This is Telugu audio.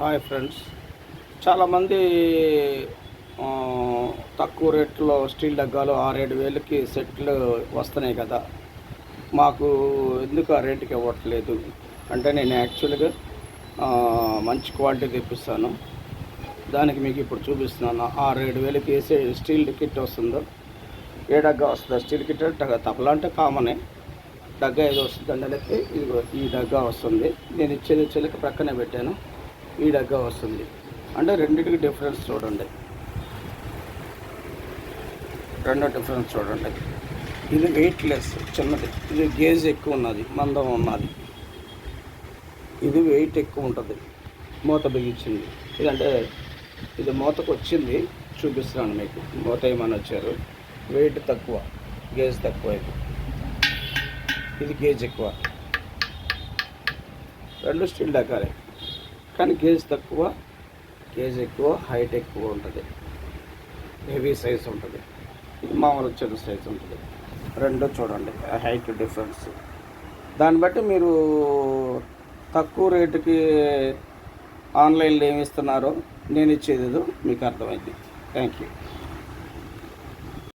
హాయ్ ఫ్రెండ్స్, చాలామంది తక్కువ రేట్లో స్టీల్ డగ్గాలు 6-7 వేలకి సెట్లు వస్తున్నాయి కదా. మాకు ఎందుకు ఆ రేటుకి ఇవ్వట్లేదు అంటే, నేను యాక్చువల్గా మంచి క్వాలిటీ తెప్పిస్తాను. దానికి మీకు ఇప్పుడు చూపిస్తున్నాను. 6-7 వేలకి వేసే స్టీల్ కిట్ వస్తుందో, ఏ డగ్గా వస్తుందో స్టీల్ కిట్. తపలా అంటే కామనే. డగ్గా ఏదో వస్తుంది అంటే ఇదిగో ఈ డగ్గా వస్తుంది. నేను ఇచ్చేది చిలక ప్రక్కనే పెట్టాను. ఈ డగ్గా వస్తుంది అంటే రెండింటికి డిఫరెన్స్ చూడండి. రెండో డిఫరెన్స్ చూడండి. ఇది వెయిట్లెస్ చిన్నది, ఇది గేజ్ ఎక్కువ ఉన్నది, మందం ఉన్నది. ఇది వెయిట్ ఎక్కువ ఉంటుంది, మూత బిగించింది. ఇదంటే ఇది మూతకు వచ్చింది, చూపిస్తున్నాను మీకు. మూత ఏమని వచ్చారు, వెయిట్ తక్కువ, గేజ్ తక్కువ. ఇది గేజ్ ఎక్కువ. రెండు స్టీల్ డగ్గాలే కానీ గేజ్ తక్కువ, గేజ్ ఎక్కువ, హైట్ ఎక్కువ ఉంటుంది, హెవీ సైజ్ ఉంటుంది. ఇది మామూలు చిన్న సైజ్ ఉంటుంది. రెండు చూడండి హైట్ డిఫరెన్స్. దాన్ని బట్టి మీరు తక్కువ రేటుకి ఆన్లైన్లో ఏమి ఇస్తున్నారో నేను ఇచ్చేది మీకు అర్థమైంది. Thank you.